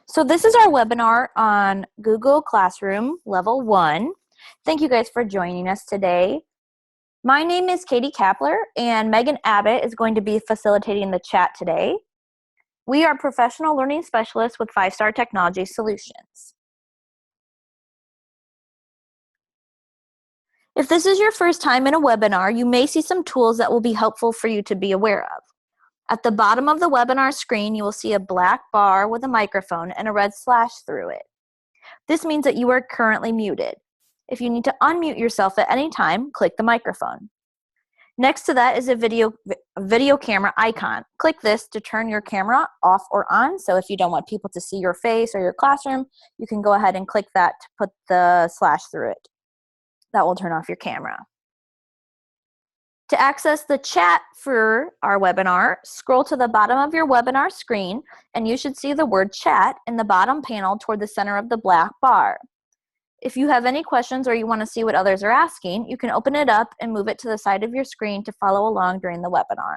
So this is our webinar on Google Classroom Level 1. Thank you guys for joining us today. My name is Katie Kapler, and Megan Abbott is going to be facilitating the chat today. We are professional learning specialists with 5-Star Technology Solutions. If this is your first time in a webinar, you may see some tools that will be helpful for you to be aware of. At the bottom of the webinar screen, you will see a black bar with a microphone and a red slash through it. This means that you are currently muted. If you need to unmute yourself at any time, click the microphone. Next to that is a video camera icon. Click this to turn your camera off or on. So if you don't want people to see your face or your classroom, you can go ahead and click that to put the slash through it. That will turn off your camera. To access the chat for our webinar, scroll to the bottom of your webinar screen, and you should see the word chat in the bottom panel toward the center of the black bar. If you have any questions or you want to see what others are asking, you can open it up and move it to the side of your screen to follow along during the webinar.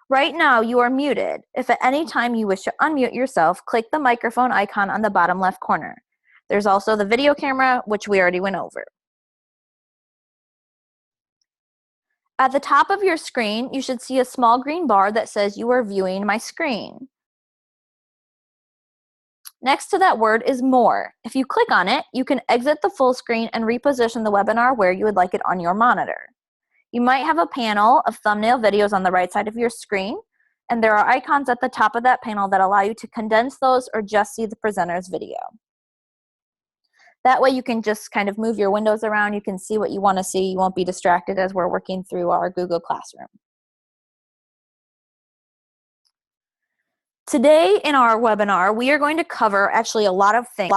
Right now, you are muted. If at any time you wish to unmute yourself, click the microphone icon on the bottom left corner. There's also the video camera, which we already went over. At the top of your screen, you should see a small green bar that says you are viewing my screen. Next to that word is More. If you click on it, you can exit the full screen and reposition the webinar where you would like it on your monitor. You might have a panel of thumbnail videos on the right side of your screen, and there are icons at the top of that panel that allow you to condense those or just see the presenter's video. That way you can just kind of move your windows around. You can see what you want to see. You won't be distracted as we're working through our Google Classroom. Today in our webinar, we are going to cover actually a lot of things.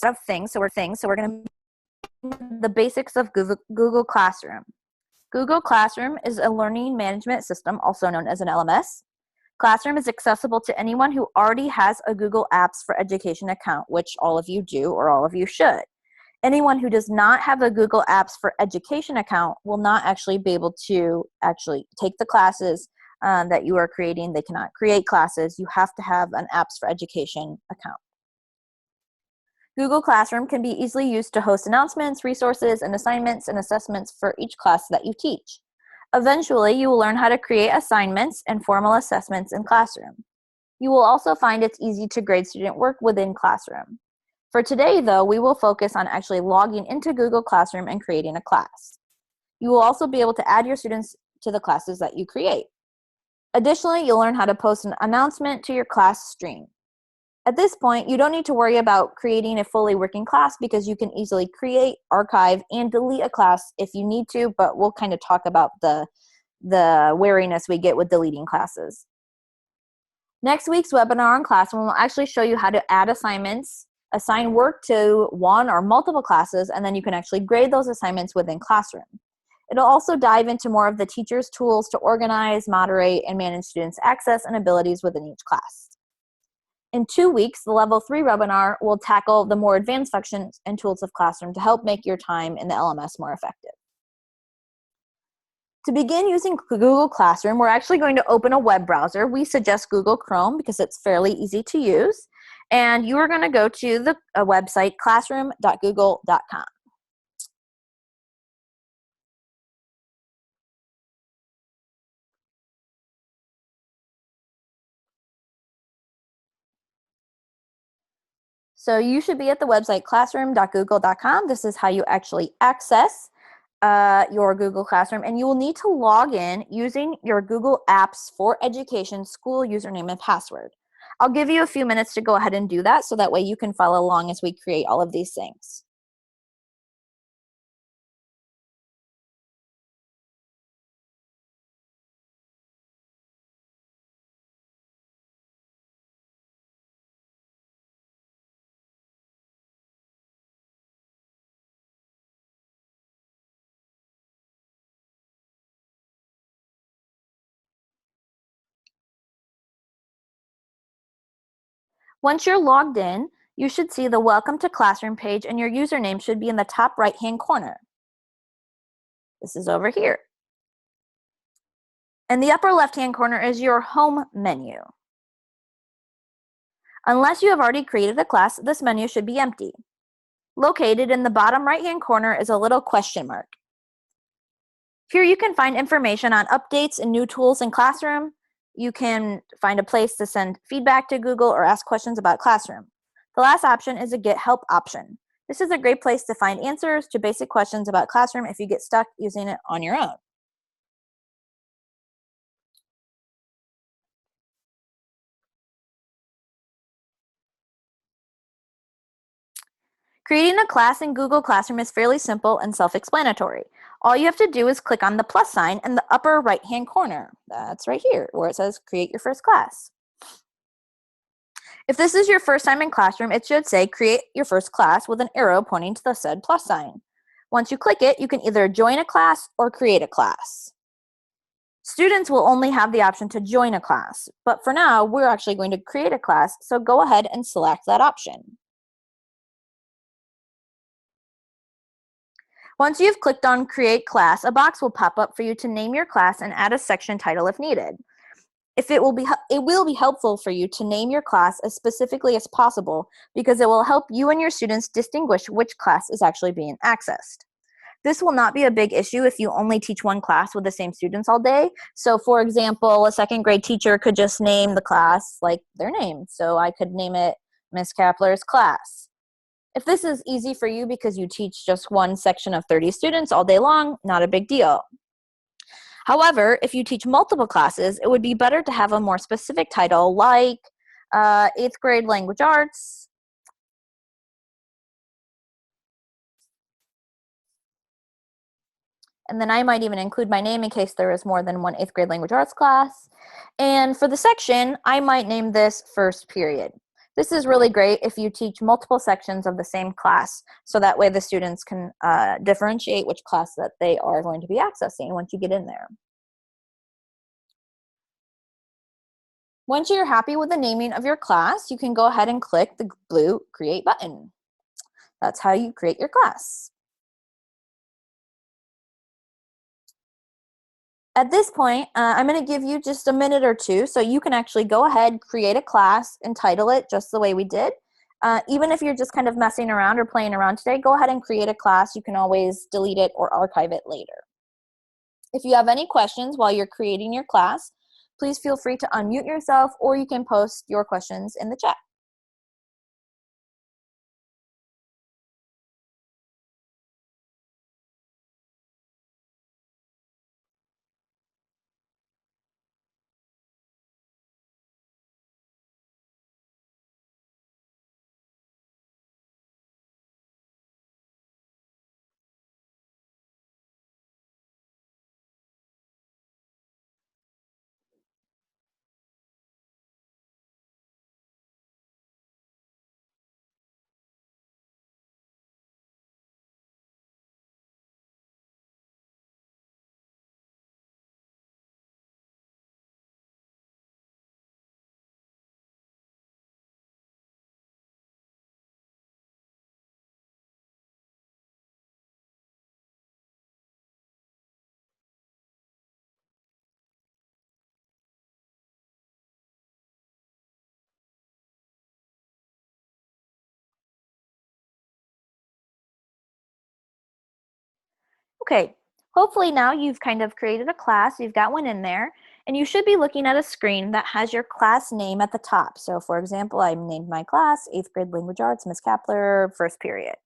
So we're going to the basics of Google Classroom. Google Classroom is a learning management system, also known as an LMS. Classroom is accessible to anyone who already has a Google Apps for Education account, which all of you do or all of you should. Anyone who does not have a Google Apps for Education account will not actually be able to actually take the classes that you are creating. They cannot create classes. You have to have an Apps for Education account. Google Classroom can be easily used to host announcements, resources, and assignments and assessments for each class that you teach. Eventually, you will learn how to create assignments and formal assessments in Classroom. You will also find it's easy to grade student work within Classroom. For today, though, we will focus on actually logging into Google Classroom and creating a class. You will also be able to add your students to the classes that you create. Additionally, you'll learn how to post an announcement to your class stream. At this point, you don't need to worry about creating a fully working class because you can easily create, archive, and delete a class if you need to, but we'll kind of talk about the wariness we get with deleting classes. Next week's webinar on Classroom will actually show you how to add assignments, assign work to one or multiple classes, and then you can actually grade those assignments within Classroom. It'll also dive into more of the teacher's tools to organize, moderate, and manage students' access and abilities within each class. In 2 weeks, the Level 3 webinar will tackle the more advanced functions and tools of Classroom to help make your time in the LMS more effective. To begin using Google Classroom, we're actually going to open a web browser. We suggest Google Chrome because it's fairly easy to use. And you are going to go to the website classroom.google.com. So you should be at the website classroom.google.com. This is how you actually access your Google Classroom, and you will need to log in using your Google Apps for Education school username and password. I'll give you a few minutes to go ahead and do that so that way you can follow along as we create all of these things. Once you're logged in, you should see the Welcome to Classroom page, and your username should be in the top right-hand corner. This is over here. In the upper left-hand corner is your home menu. Unless you have already created a class, this menu should be empty. Located in the bottom right-hand corner is a little question mark. Here you can find information on updates and new tools in Classroom. You can find a place to send feedback to Google or ask questions about Classroom. The last option is a Get Help option. This is a great place to find answers to basic questions about Classroom if you get stuck using it on your own. Creating a class in Google Classroom is fairly simple and self-explanatory. All you have to do is click on the plus sign in the upper right-hand corner. That's right here, where it says Create Your First Class. If this is your first time in Classroom, it should say Create Your First Class with an arrow pointing to the said plus sign. Once you click it, you can either join a class or create a class. Students will only have the option to join a class, but for now, we're actually going to create a class, so go ahead and select that option. Once you've clicked on Create Class, a box will pop up for you to name your class and add a section title if needed. It will be helpful for you to name your class as specifically as possible because it will help you and your students distinguish which class is actually being accessed. This will not be a big issue if you only teach one class with the same students all day. So for example, a second grade teacher could just name the class like their name. So I could name it Miss Kapler's class. If this is easy for you because you teach just one section of 30 students all day long, not a big deal. However, if you teach multiple classes, it would be better to have a more specific title like 8th grade language arts. And then I might even include my name in case there is more than one 8th grade language arts class. And for the section, I might name this first period. This is really great if you teach multiple sections of the same class, so that way the students can differentiate which class that they are going to be accessing once you get in there. Once you're happy with the naming of your class, you can go ahead and click the blue Create button. That's how you create your class. At this point, I'm going to give you just a minute or two so you can actually go ahead, create a class, and title it just the way we did. Even if you're just kind of messing around or playing around today, go ahead and create a class. You can always delete it or archive it later. If you have any questions while you're creating your class, please feel free to unmute yourself or you can post your questions in the chat. Okay, hopefully now you've kind of created a class, you've got one in there, and you should be looking at a screen that has your class name at the top. So for example, I named my class 8th grade language arts, Miss Kapler, first period.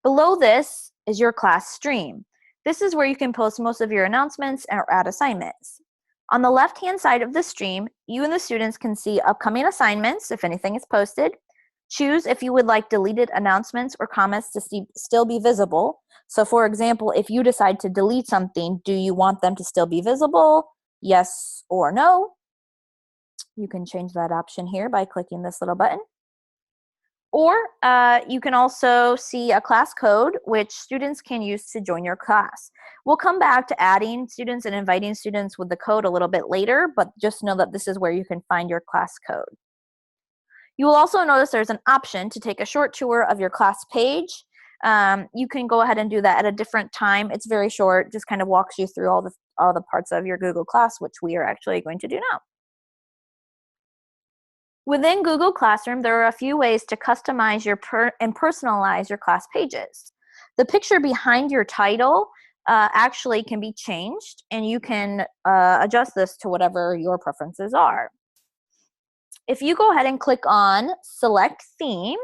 Below this is your class stream. This is where you can post most of your announcements or add assignments. On the left-hand side of the stream, you and the students can see upcoming assignments, if anything is posted. Choose if you would like deleted announcements or comments to still be visible. So for example, if you decide to delete something, do you want them to still be visible? Yes or no? You can change that option here by clicking this little button. Or you can also see a class code, which students can use to join your class. We'll come back to adding students and inviting students with the code a little bit later, but just know that this is where you can find your class code. You will also notice there's an option to take a short tour of your class page. You can go ahead and do that at a different time. It's very short, just kind of walks you through all the parts of your Google class, which we are actually going to do now. Within Google Classroom, there are a few ways to customize and personalize your class pages. The picture behind your title actually can be changed, and you can adjust this to whatever your preferences are. If you go ahead and click on Select Theme,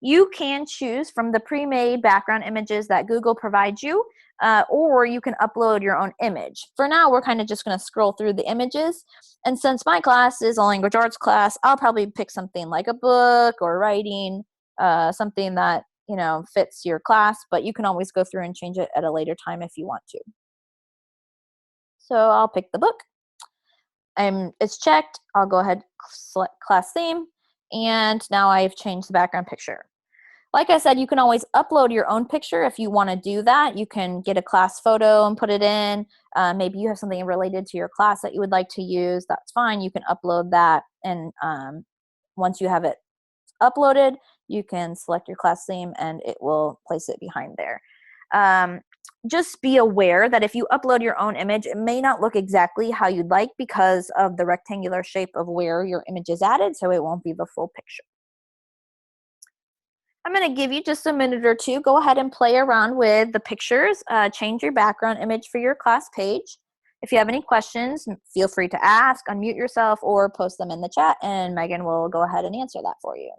you can choose from the pre-made background images that Google provides you, or you can upload your own image. For now, we're kind of just going to scroll through the images. And since my class is a language arts class, I'll probably pick something like a book or writing, something that fits your class, but you can always go through and change it at a later time if you want to. So I'll pick the book. It's checked. I'll go ahead, select class theme, and now I've changed the background picture. Like I said, you can always upload your own picture if you want to do that. You can get a class photo and put it in. Maybe you have something related to your class that you would like to use. That's fine. You can upload that, and once you have it uploaded, you can select your class theme and it will place it behind there. Just be aware that if you upload your own image, it may not look exactly how you'd like because of the rectangular shape of where your image is added, so it won't be the full picture. I'm going to give you just a minute or two. Go ahead and play around with the pictures. Change your background image for your class page. If you have any questions, feel free to ask, unmute yourself, or post them in the chat, and Megan will go ahead and answer that for you.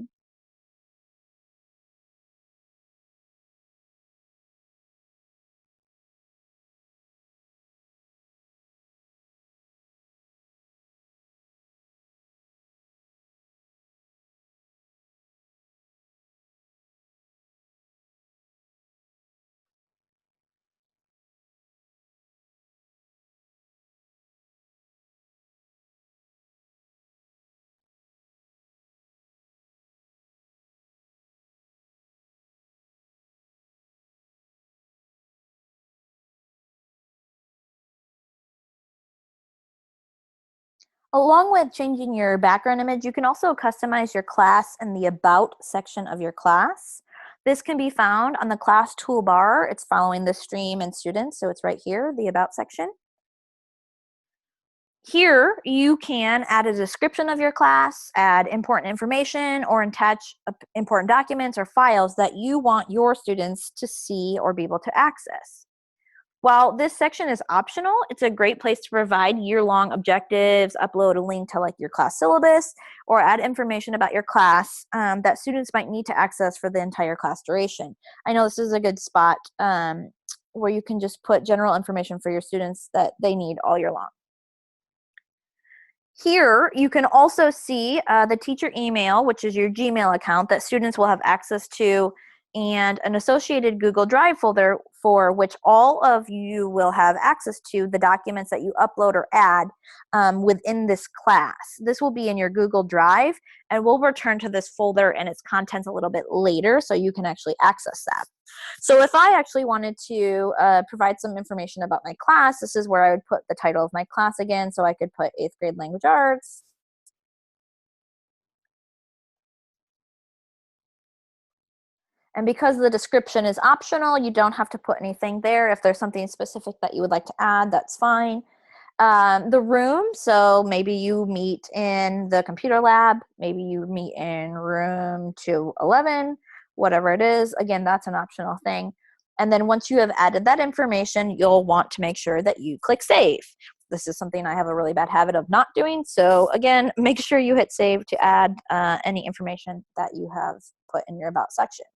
Along with changing your background image, you can also customize your class in the About section of your class. This can be found on the class toolbar. It's following the stream and students, so it's right here, the About section. Here, you can add a description of your class, add important information, or attach important documents or files that you want your students to see or be able to access. While this section is optional, it's a great place to provide year-long objectives, upload a link to like your class syllabus, or add information about your class that students might need to access for the entire class duration. I know this is a good spot where you can just put general information for your students that they need all year long. Here, you can also see the teacher email, which is your Gmail account that students will have access to, and an associated Google Drive folder for which all of you will have access to the documents that you upload or add within this class. This will be in your Google Drive, and we'll return to this folder and its contents a little bit later so you can actually access that. So if I actually wanted to provide some information about my class, this is where I would put the title of my class again, so I could put 8th grade language arts. And because the description is optional, you don't have to put anything there. If there's something specific that you would like to add, that's fine. The room, so maybe you meet in the computer lab, maybe you meet in room 211, whatever it is. Again, that's an optional thing. And then once you have added that information, you'll want to make sure that you click save. This is something I have a really bad habit of not doing. So again, make sure you hit save to add any information that you have put in your About section.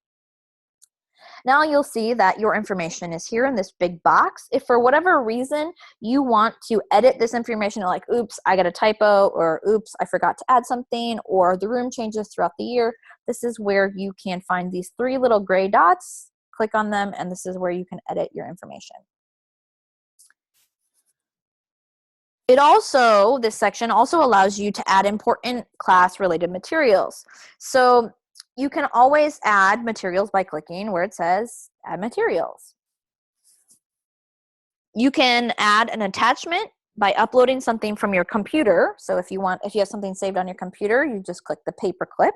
Now you'll see that your information is here in this big box. If for whatever reason you want to edit this information, like, oops, I got a typo, or oops, I forgot to add something, or the room changes throughout the year, this is where you can find these 3 little gray dots, click on them, and this is where you can edit your information. This section also allows you to add important class-related materials. So you can always add materials by clicking where it says Add Materials. You can add an attachment by uploading something from your computer. So if you have something saved on your computer, you just click the paper clip.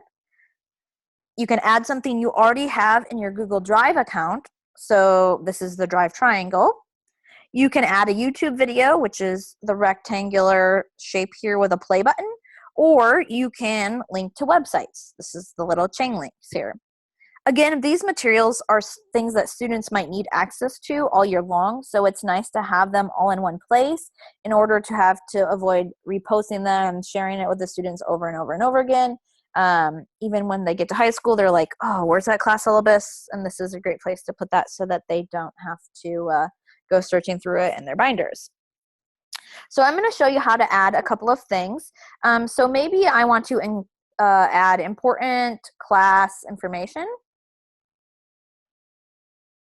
You can add something you already have in your Google Drive account. So this is the Drive triangle. You can add a YouTube video, which is the rectangular shape here with a play button, or you can link to websites. This is the little chain links here. Again, these materials are things that students might need access to all year long, so it's nice to have them all in one place in order to have to avoid reposting them, sharing it with the students over and over and over again. Even when they get to high school, they're like, oh, where's that class syllabus? And this is a great place to put that so that they don't have to go searching through it in their binders. So I'm going to show you how to add a couple of things. So maybe I want to add important class information.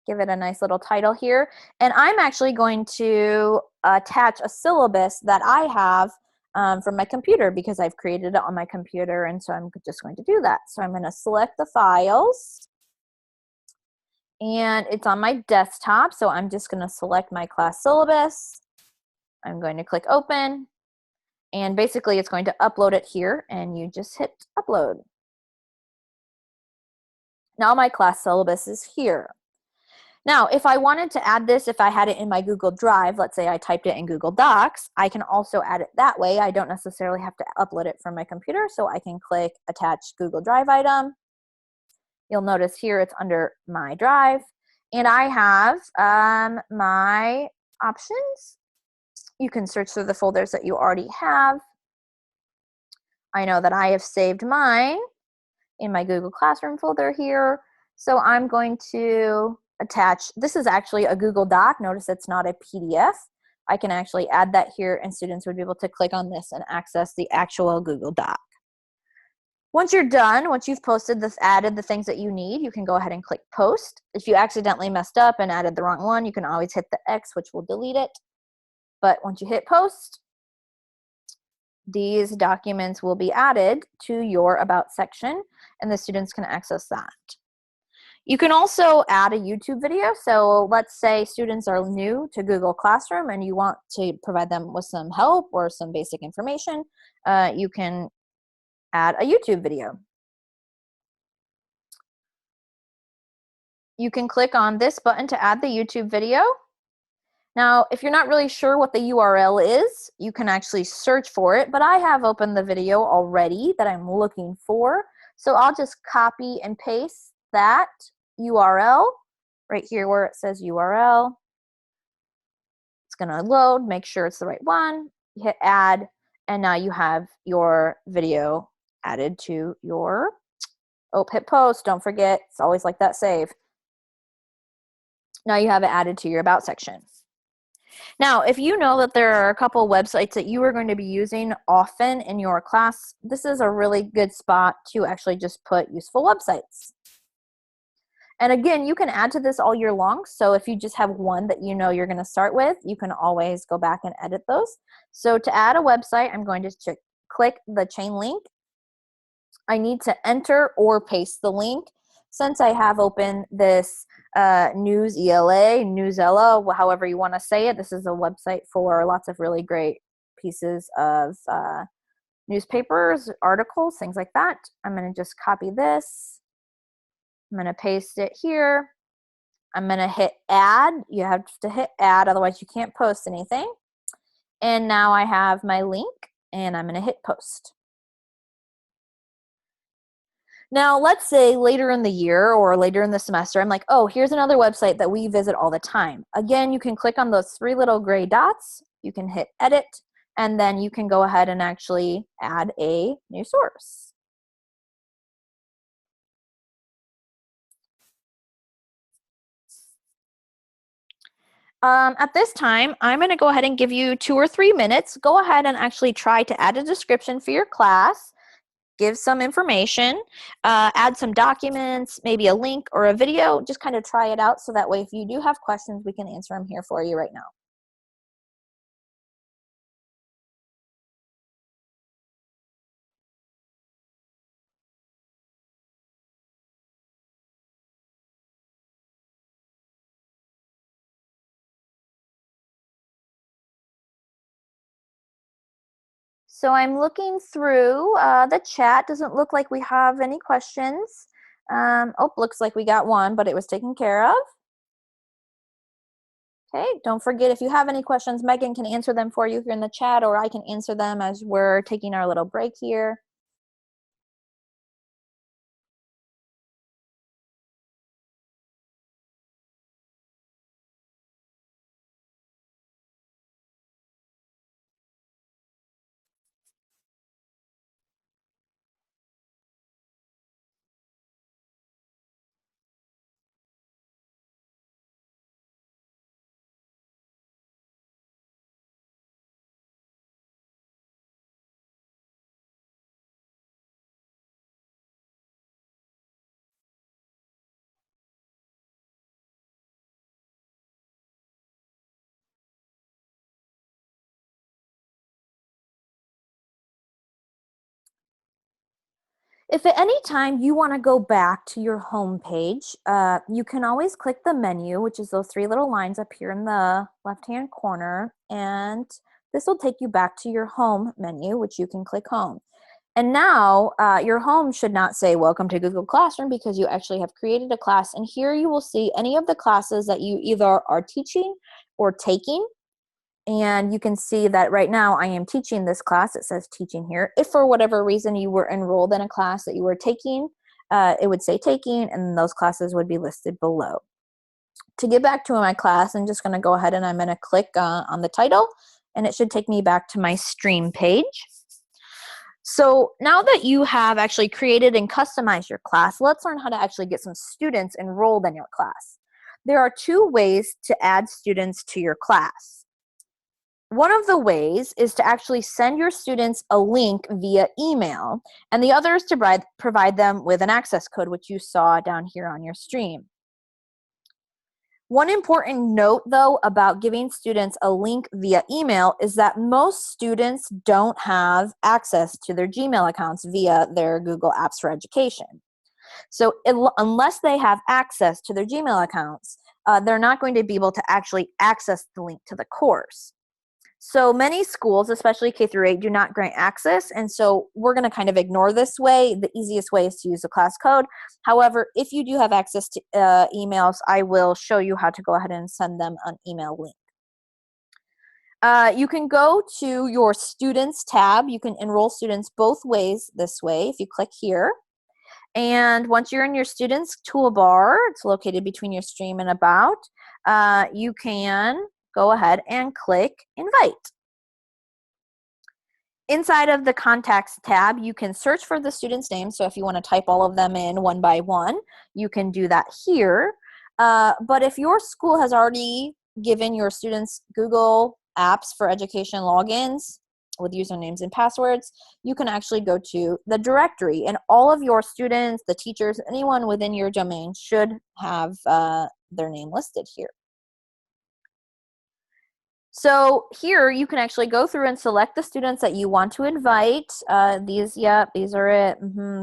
Give it a nice little title here. And I'm actually going to attach a syllabus that I have from my computer because I've created it on my computer, and so I'm just going to do that. So I'm going to select the files, and it's on my desktop, so I'm just going to select my class syllabus. I'm going to click open, and basically it's going to upload it here, and you just hit upload. Now my class syllabus is here. Now, if I wanted to add this, if I had it in my Google Drive, let's say I typed it in Google Docs, I can also add it that way. I don't necessarily have to upload it from my computer, so I can click Attach Google Drive Item. You'll notice here it's under My Drive, and I have my options. You can search through the folders that you already have. I know that I have saved mine in my Google Classroom folder here, so I'm going to attach. This is actually a Google Doc. Notice it's not a PDF. I can actually add that here, and students would be able to click on this and access the actual Google Doc. Once you're done, once you've posted this, added the things that you need, you can go ahead and click post. If you accidentally messed up and added the wrong one, you can always hit the X, which will delete it. But once you hit post, these documents will be added to your About section, and the students can access that. You can also add a YouTube video. So let's say students are new to Google Classroom and you want to provide them with some help or some basic information. You can add a YouTube video. You can click on this button to add the YouTube video. Now, if you're not really sure what the URL is, you can actually search for it, but I have opened the video already that I'm looking for. So I'll just copy and paste that URL right here where it says URL. It's going to load, make sure it's the right one, you hit add, and now you have your video added to your, hit post, don't forget, it's always like that, save. Now you have it added to your About section. Now, if you know that there are a couple websites that you are going to be using often in your class, this is a really good spot to actually just put useful websites. And again, you can add to this all year long. So if you just have one that you know you're going to start with, you can always go back and edit those. So to add a website, I'm going to click the chain link. I need to enter or paste the link. Since I have opened this Newsela, however you want to say it, this is a website for lots of really great pieces of newspapers, articles, things like that. I'm going to just copy this. I'm going to paste it here. I'm going to hit add. You have to hit add, otherwise you can't post anything. And now I have my link, and I'm going to hit post. Now, let's say later in the year or later in the semester, I'm like, oh, here's another website that we visit all the time. Again, you can click on those three little gray dots. You can hit edit, and then you can go ahead and actually add a new source. At this time, I'm going to go ahead and give you 2 or 3 minutes. Go ahead and actually try to add a description for your class, give some information, add some documents, maybe a link or a video. Just kind of try it out so that way if you do have questions, we can answer them here for you right now. So I'm looking through the chat. Doesn't look like we have any questions. Looks like we got one, but it was taken care of. Okay, don't forget, if you have any questions, Megan can answer them for you here in the chat, or I can answer them as we're taking our little break here. If at any time you want to go back to your home page, you can always click the menu, which is those three little lines up here in the left-hand corner, and this will take you back to your home menu, which you can click home. And now your home should not say welcome to Google Classroom because you actually have created a class, and here you will see any of the classes that you either are teaching or taking. And you can see that right now I am teaching this class. It says teaching here. If for whatever reason you were enrolled in a class that you were taking, it would say taking, and those classes would be listed below. To get back to my class, I'm just going to go ahead and I'm going to click on the title, and it should take me back to my stream page. So now that you have actually created and customized your class, let's learn how to actually get some students enrolled in your class. There are two ways to add students to your class. One of the ways is to actually send your students a link via email, and the other is to provide them with an access code, which you saw down here on your stream. One important note, though, about giving students a link via email is that most students don't have access to their Gmail accounts via their Google Apps for Education. So unless they have access to their Gmail accounts, they're not going to be able to actually access the link to the course. So many schools, especially K through 8, do not grant access, and so we're going to kind of ignore this way. The easiest way is to use the class code. However, if you do have access to emails, I will show you how to go ahead and send them an email link. You can go to your Students tab. You can enroll students both ways this way if you click here. And once you're in your Students toolbar, it's located between your stream and About, you can go ahead and click Invite. Inside of the Contacts tab, you can search for the student's name. So if you want to type all of them in one by one, you can do that here. But if your school has already given your students Google Apps for Education logins with usernames and passwords, you can actually go to the directory, and all of your students, the teachers, anyone within your domain should have their name listed here. So here you can actually go through and select the students that you want to invite. These are it.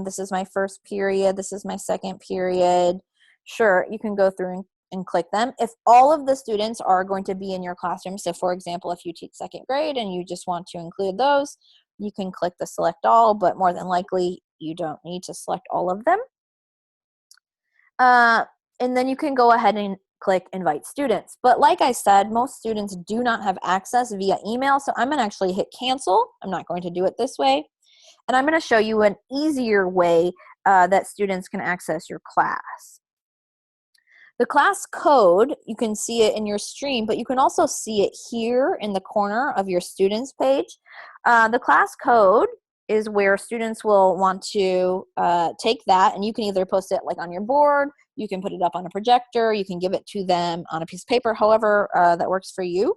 This is my first period. This is my second period. Sure, you can go through and click them. If all of the students are going to be in your classroom, so for example, if you teach second grade and you just want to include those, you can click the select all, but more than likely you don't need to select all of them. And then you can go ahead and click invite students. But like I said, most students do not have access via email, so I'm going to actually hit cancel. I'm not going to do it this way. And I'm going to show you an easier way that students can access your class. The class code, you can see it in your stream, but you can also see it here in the corner of your students page. The class code is where students will want to take that, and you can either post it like on your board, you can put it up on a projector, you can give it to them on a piece of paper, however that works for you.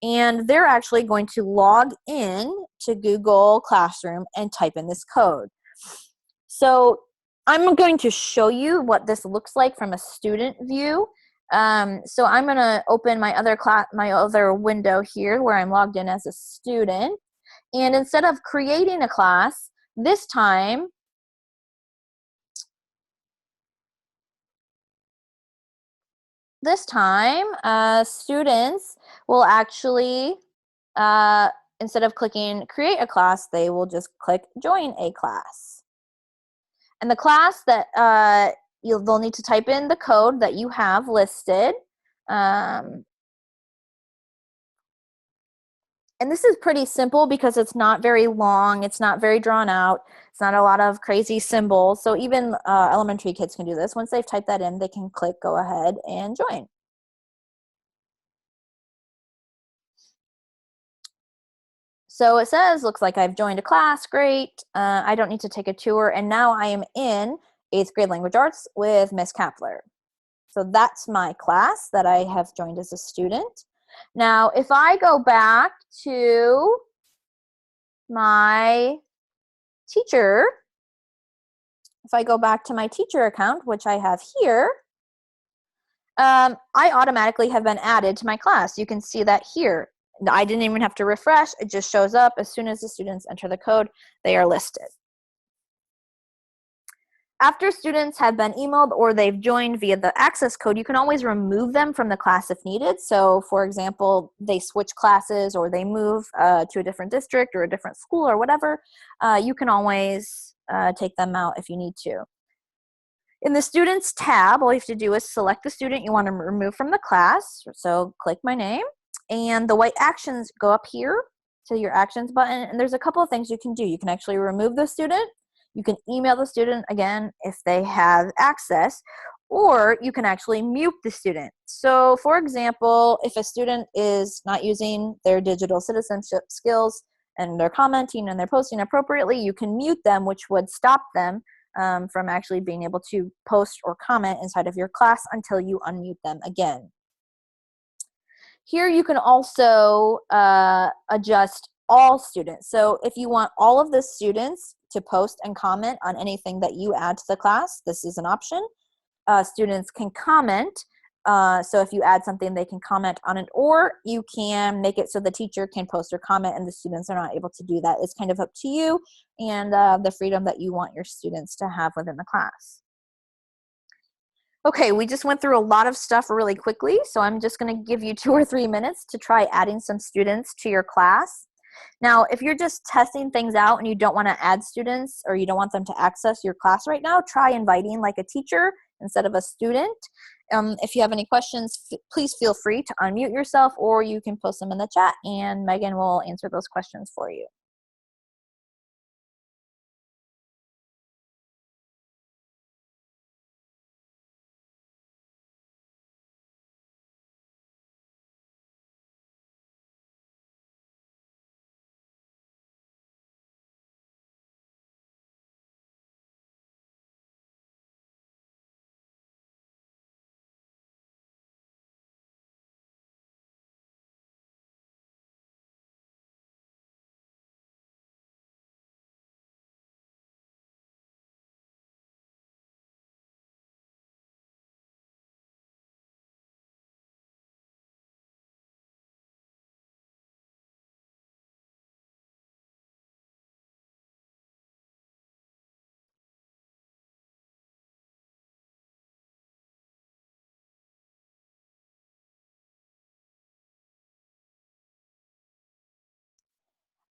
And they're actually going to log in to Google Classroom and type in this code. So I'm going to show you what this looks like from a student view. So I'm going to open my other window here where I'm logged in as a student. And instead of creating a class, this time, students will actually, instead of clicking create a class, they will just click join a class. And the class that they'll need to type in the code that you have listed. And this is pretty simple because it's not very long, it's not very drawn out, it's not a lot of crazy symbols. So even elementary kids can do this. Once they've typed that in, they can click go ahead and join. So it says, looks like I've joined a class, great. I don't need to take a tour, and now I am in 8th grade language arts with Miss Kapler. So that's my class that I have joined as a student. Now, if I go back to my teacher, if I go back to my teacher account, which I have here, I automatically have been added to my class. You can see that here. I didn't even have to refresh. It just shows up as soon as the students enter the code, they are listed. After students have been emailed or they've joined via the access code, you can always remove them from the class if needed. So for example, they switch classes or they move to a different district or a different school or whatever, you can always take them out if you need to. In the Students tab, all you have to do is select the student you want to remove from the class. So click my name, and the white actions go up here to your actions button. And there's a couple of things you can do. You can actually remove the student. You can email the student again if they have access, or you can actually mute the student. So for example, if a student is not using their digital citizenship skills and they're commenting and they're posting appropriately, you can mute them, which would stop them from actually being able to post or comment inside of your class until you unmute them again. Here you can also adjust all students. So if you want all of the students to post and comment on anything that you add to the class, this is an option. Students can comment. So if you add something, they can comment on it, or you can make it so the teacher can post or comment and the students are not able to do that. It's kind of up to you and the freedom that you want your students to have within the class. Okay, we just went through a lot of stuff really quickly, so I'm just going to give you 2 or 3 minutes to try adding some students to your class. Now, if you're just testing things out and you don't want to add students or you don't want them to access your class right now, try inviting like a teacher instead of a student. If you have any questions, please feel free to unmute yourself, or you can post them in the chat and Megan will answer those questions for you.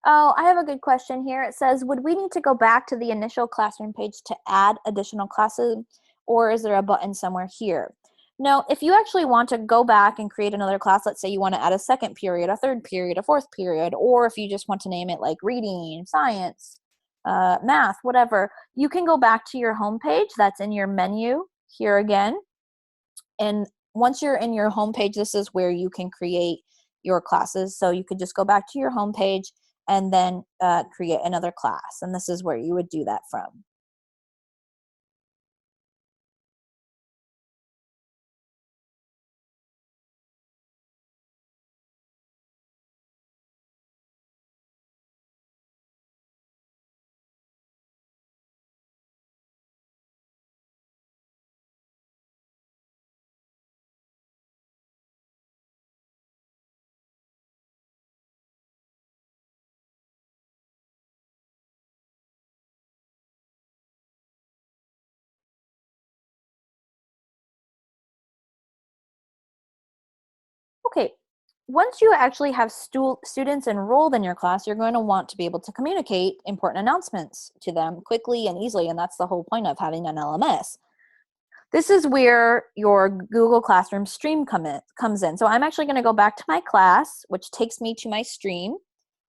Oh, I have a good question here. It says, would we need to go back to the initial classroom page to add additional classes, or is there a button somewhere here? No, if you actually want to go back and create another class, let's say you want to add a second period, a third period, a fourth period, or if you just want to name it like reading, science, math, whatever, you can go back to your home page. That's in your menu here again. And once you're in your home page, this is where you can create your classes. So you could just go back to your home page and then create another class. And this is where you would do that from. Okay, once you actually have students enrolled in your class, you're going to want to be able to communicate important announcements to them quickly and easily, and that's the whole point of having an LMS. This is where your Google Classroom stream comes in. So I'm actually going to go back to my class, which takes me to my stream.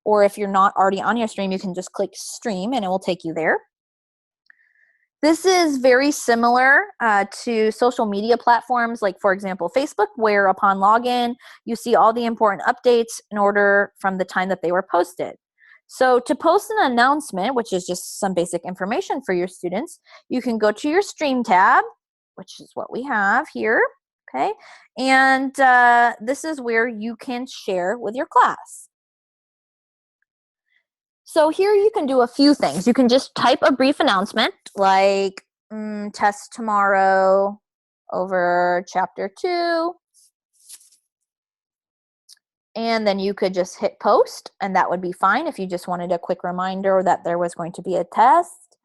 or if you're not already on your stream, you can just click stream and it will take you there. This is very similar to social media platforms like, for example, Facebook, where upon login, you see all the important updates in order from the time that they were posted. So to post an announcement, which is just some basic information for your students, you can go to your stream tab, which is what we have here, okay? And this is where you can share with your class. So here you can do a few things. You can just type a brief announcement like test tomorrow over chapter 2. And then you could just hit post, and that would be fine if you just wanted a quick reminder that there was going to be a test.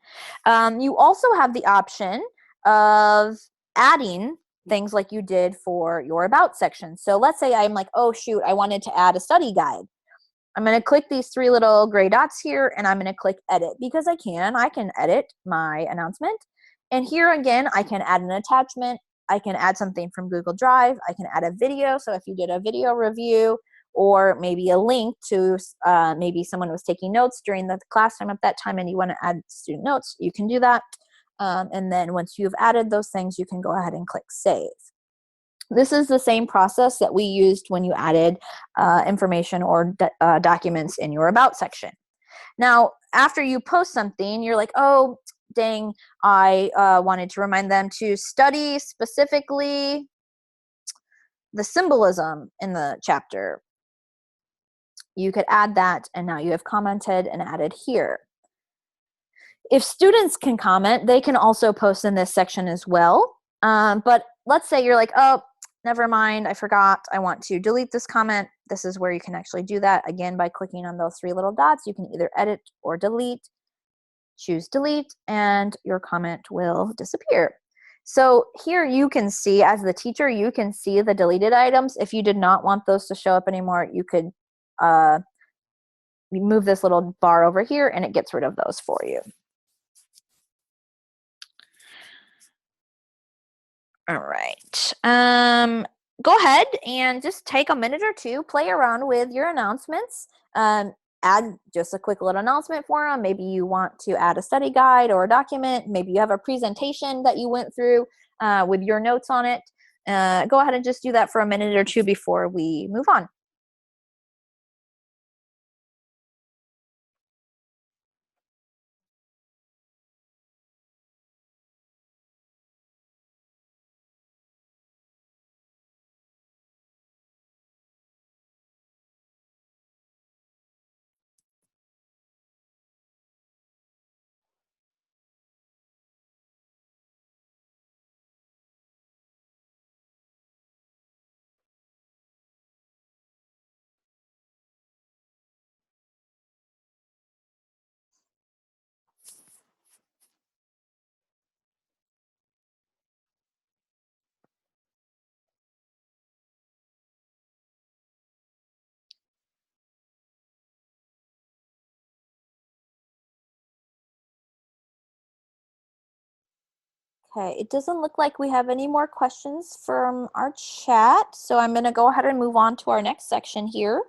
You also have the option of adding things like you did for your about section. So let's say I'm like, oh shoot, I wanted to add a study guide. I'm going to click these 3 little gray dots here, and I'm going to click edit because I can edit my announcement. And here again, I can add an attachment. I can add something from Google Drive. I can add a video. So if you did a video review, or maybe a link to maybe someone was taking notes during the class time at that time and you want to add student notes, you can do that. And then once you've added those things, you can go ahead and click save. This is the same process that we used when you added information or documents in your about section. Now, after you post something, you're like, oh, dang, I wanted to remind them to study specifically the symbolism in the chapter. You could add that, and now you have commented and added here. If students can comment, they can also post in this section as well. But let's say you're like, oh, never mind, I forgot, I want to delete this comment. This is where you can actually do that. Again, by clicking on those 3 little dots, you can either edit or delete. Choose delete, and your comment will disappear. So here you can see, as the teacher, you can see the deleted items. If you did not want those to show up anymore, you could move this little bar over here and it gets rid of those for you. All right. Go ahead and just take a minute or 2, play around with your announcements. Add just a quick little announcement for them. Maybe you want to add a study guide or a document. Maybe you have a presentation that you went through with your notes on it. Go ahead and just do that for a minute or 2 before we move on. Okay, it doesn't look like we have any more questions from our chat, so I'm going to go ahead and move on to our next section here.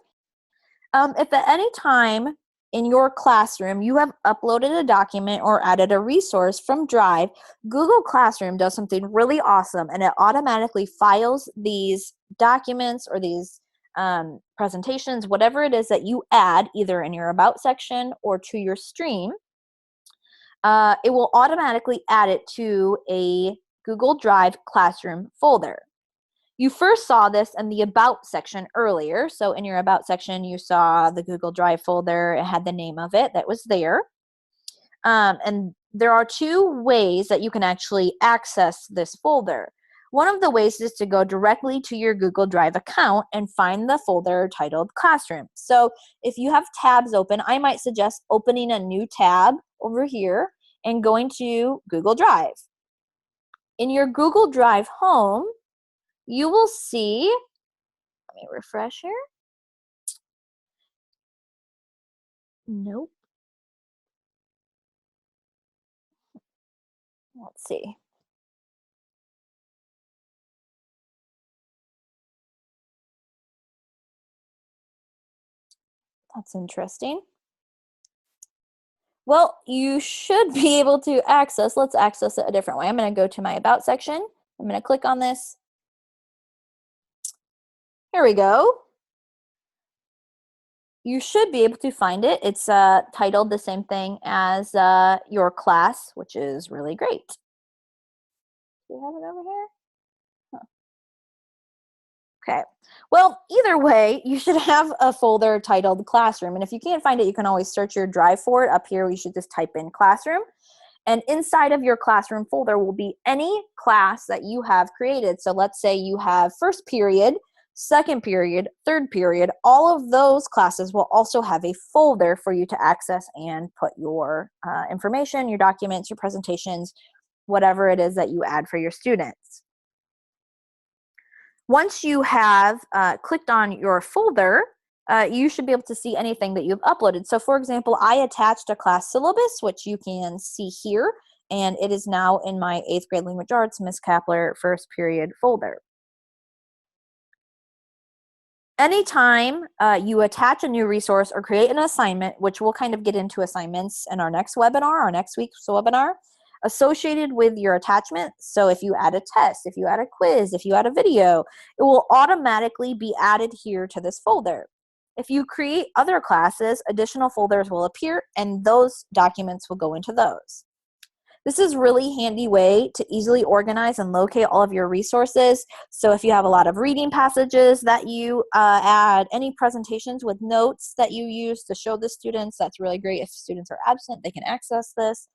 If at any time in your classroom you have uploaded a document or added a resource from Drive, Google Classroom does something really awesome, and it automatically files these documents or these presentations, whatever it is that you add, either in your About section or to your stream. It will automatically add it to a Google Drive Classroom folder. You first saw this in the About section earlier. So in your About section, you saw the Google Drive folder. It had the name of it that was there. And there are 2 ways that you can actually access this folder. One of the ways is to go directly to your Google Drive account and find the folder titled Classroom. So if you have tabs open, I might suggest opening a new tab over here and going to Google Drive. In your Google Drive home, you will see, let me refresh here. Nope. Let's see. That's interesting. Well, you should be able to access, let's access it a different way. I'm going to go to my About section. I'm going to click on this. Here we go. You should be able to find it. It's titled the same thing as your class, which is really great. Do we have it over here? Huh. Okay. Well, either way, you should have a folder titled Classroom. And if you can't find it, you can always search your drive for it. Up here, you should just type in Classroom. And inside of your Classroom folder will be any class that you have created. So let's say you have first period, second period, third period. All of those classes will also have a folder for you to access and put your information, your documents, your presentations, whatever it is that you add for your students. Once you have clicked on your folder, you should be able to see anything that you've uploaded. So for example, I attached a class syllabus, which you can see here, and it is now in my 8th grade language arts Miss Kapler first period folder. Anytime you attach a new resource or create an assignment, which we'll kind of get into assignments in our next webinar, our next week's webinar, associated with your attachment. So if you add a test, if you add a quiz, if you add a video, it will automatically be added here to this folder. If you create other classes, additional folders will appear and those documents will go into those. This is a really handy way to easily organize and locate all of your resources. So if you have a lot of reading passages that you add, any presentations with notes that you use to show the students, that's really great. If students are absent, they can access this.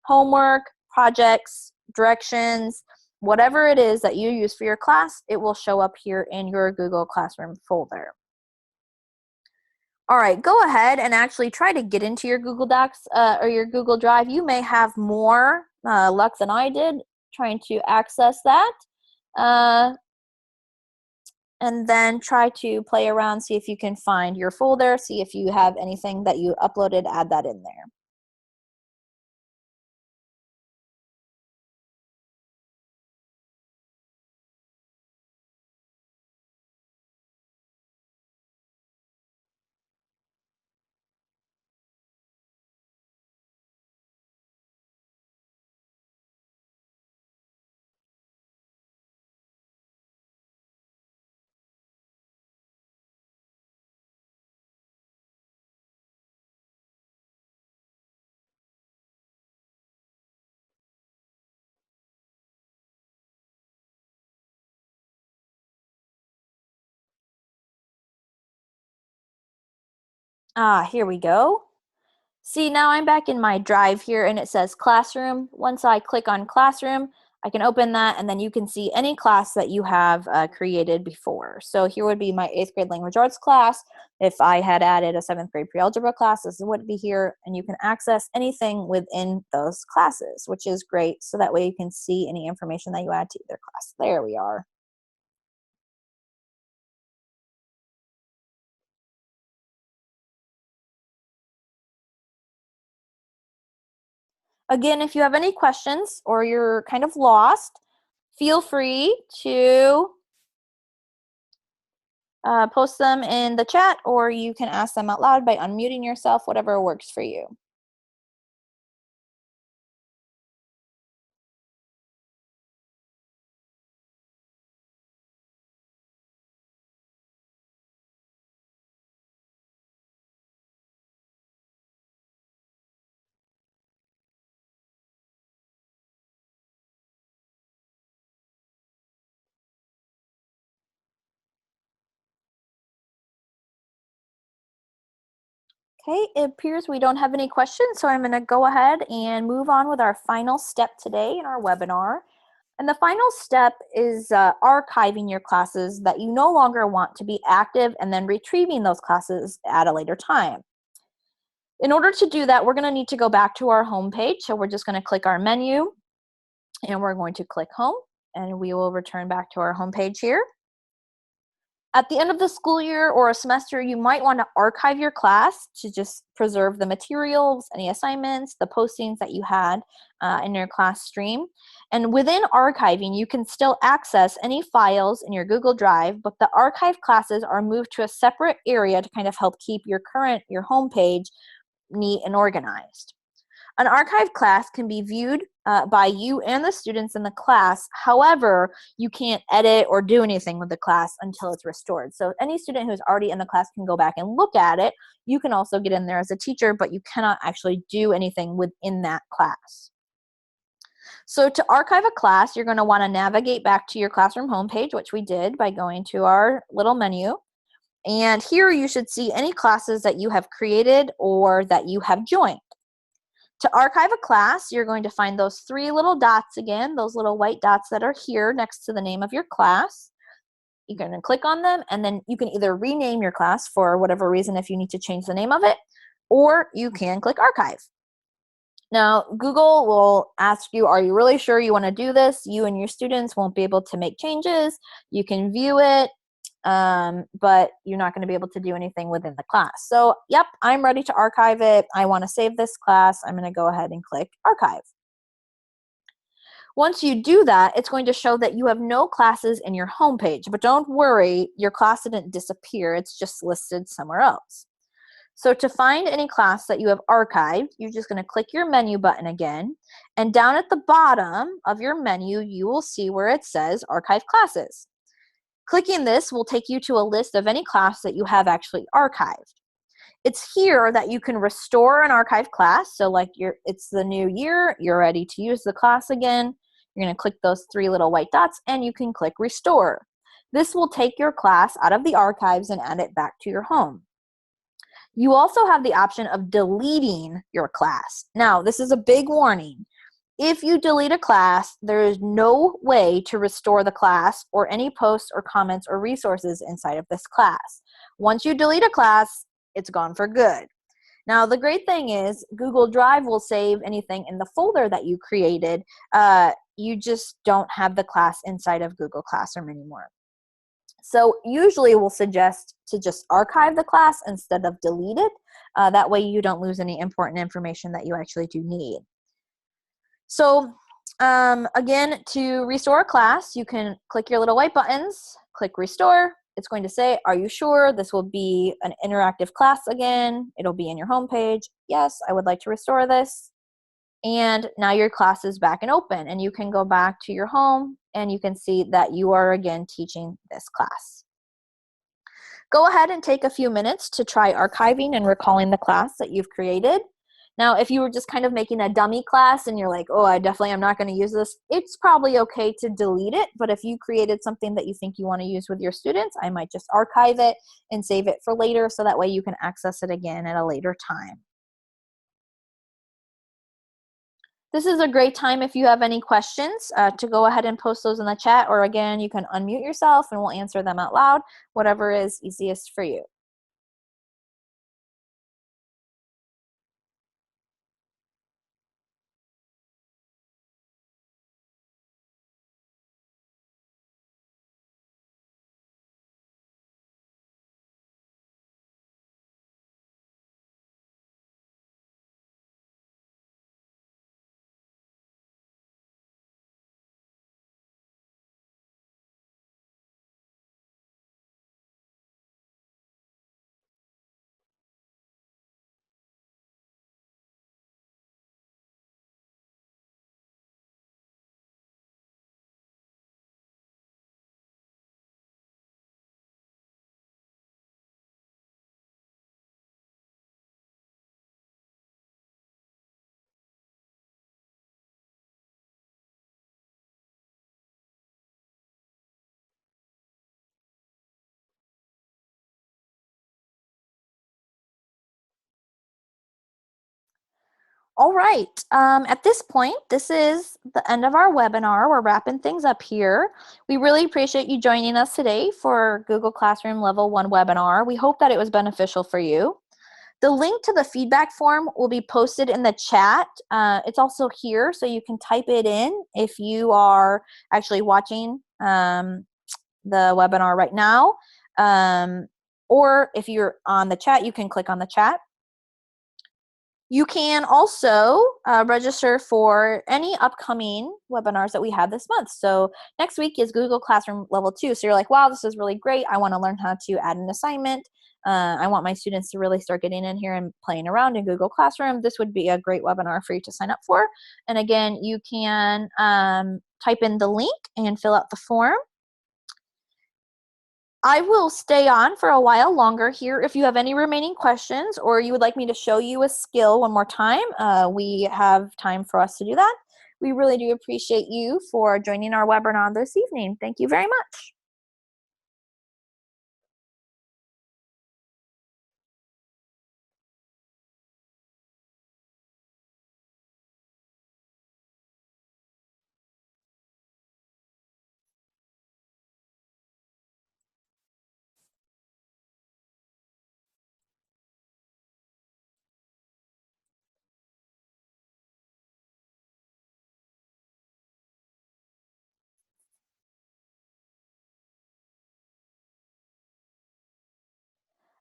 Homework, projects, directions, whatever it is that you use for your class, it will show up here in your Google Classroom folder. All right, go ahead and actually try to get into your Google Docs or your Google Drive. You may have more luck than I did trying to access that. And then try to play around, see if you can find your folder, see if you have anything that you uploaded, add that in there. Here we go. See, now I'm back in my drive here and it says Classroom. Once I click on Classroom, I can open that and then you can see any class that you have created before. So here would be my 8th grade language arts class. If I had added a 7th grade pre-algebra class, this would be here, and you can access anything within those classes, which is great. So that way you can see any information that you add to either class. There we are. Again, if you have any questions or you're kind of lost, feel free to post them in the chat, or you can ask them out loud by unmuting yourself, whatever works for you. Okay, it appears we don't have any questions, so I'm going to go ahead and move on with our final step today in our webinar. And the final step is archiving your classes that you no longer want to be active and then retrieving those classes at a later time. In order to do that, we're going to need to go back to our home page. So we're just going to click our menu and we're going to click home and we will return back to our home page here. At the end of the school year or a semester, you might want to archive your class to just preserve the materials, any assignments, the postings that you had in your class stream. And within archiving, you can still access any files in your Google Drive, but the archived classes are moved to a separate area to kind of help keep your homepage neat and organized. An archived class can be viewed by you and the students in the class. However, you can't edit or do anything with the class until it's restored. So any student who's already in the class can go back and look at it. You can also get in there as a teacher, but you cannot actually do anything within that class. So to archive a class, you're going to want to navigate back to your classroom homepage, which we did by going to our little menu. And here you should see any classes that you have created or that you have joined. To archive a class, you're going to find those three little dots again, those little white dots that are here next to the name of your class. You're going to click on them, and then you can either rename your class for whatever reason if you need to change the name of it, or you can click archive. Now, Google will ask you, are you really sure you want to do this? You and your students won't be able to make changes. You can view it, but you're not going to be able to do anything within the class. So, yep, I'm ready to archive it. I want to save this class. I'm going to go ahead and click archive. Once you do that, it's going to show that you have no classes in your homepage, but don't worry, your class didn't disappear. It's just listed somewhere else. So to find any class that you have archived, you're just going to click your menu button again, and down at the bottom of your menu, you will see where it says Archive Classes. Clicking this will take you to a list of any class that you have actually archived. It's here that you can restore an archived class. So like it's the new year, you're ready to use the class again. You're going to click those three little white dots, and you can click Restore. This will take your class out of the archives and add it back to your home. You also have the option of deleting your class. Now, this is a big warning. If you delete a class, there is no way to restore the class or any posts or comments or resources inside of this class. Once you delete a class, it's gone for good. Now, the great thing is Google Drive will save anything in the folder that you created. You just don't have the class inside of Google Classroom anymore. So usually we'll suggest to just archive the class instead of delete it. That way you don't lose any important information that you actually do need. So again, to restore a class, you can click your little white buttons, click Restore. It's going to say, are you sure this will be an interactive class again? It'll be in your homepage. Yes, I would like to restore this. And now your class is back and open, and you can go back to your home and you can see that you are again teaching this class. Go ahead and take a few minutes to try archiving and recalling the class that you've created. Now, if you were just kind of making a dummy class and you're like, oh, I definitely am not going to use this, it's probably okay to delete it. But if you created something that you think you want to use with your students, I might just archive it and save it for later so that way you can access it again at a later time. This is a great time if you have any questions to go ahead and post those in the chat, or again, you can unmute yourself and we'll answer them out loud, whatever is easiest for you. All right, at this point, this is the end of our webinar. We're wrapping things up here. We really appreciate you joining us today for Google Classroom Level 1 webinar. We hope that it was beneficial for you. The link to the feedback form will be posted in the chat. It's also here, so you can type it in if you are actually watching the webinar right now. Or if you're on the chat, you can click on the chat. You can also register for any upcoming webinars that we have this month. So next week is Google Classroom Level 2. So you're like, wow, this is really great. I want to learn how to add an assignment. I want my students to really start getting in here and playing around in Google Classroom. This would be a great webinar for you to sign up for. And again, you can type in the link and fill out the form. I will stay on for a while longer here. If you have any remaining questions or you would like me to show you a skill one more time, we have time for us to do that. We really do appreciate you for joining our webinar this evening. Thank you very much.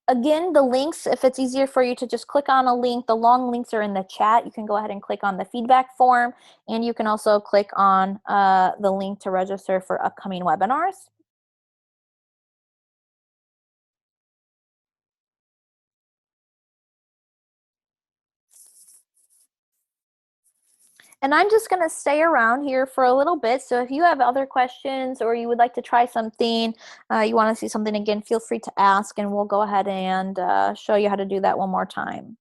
Again, the links, if it's easier for you to just click on a link, the long links are in the chat. You can go ahead and click on the feedback form, and you can also click on the link to register for upcoming webinars. And I'm just going to stay around here for a little bit. So if you have other questions or you would like to try something, you want to see something again, feel free to ask, and we'll go ahead and show you how to do that one more time.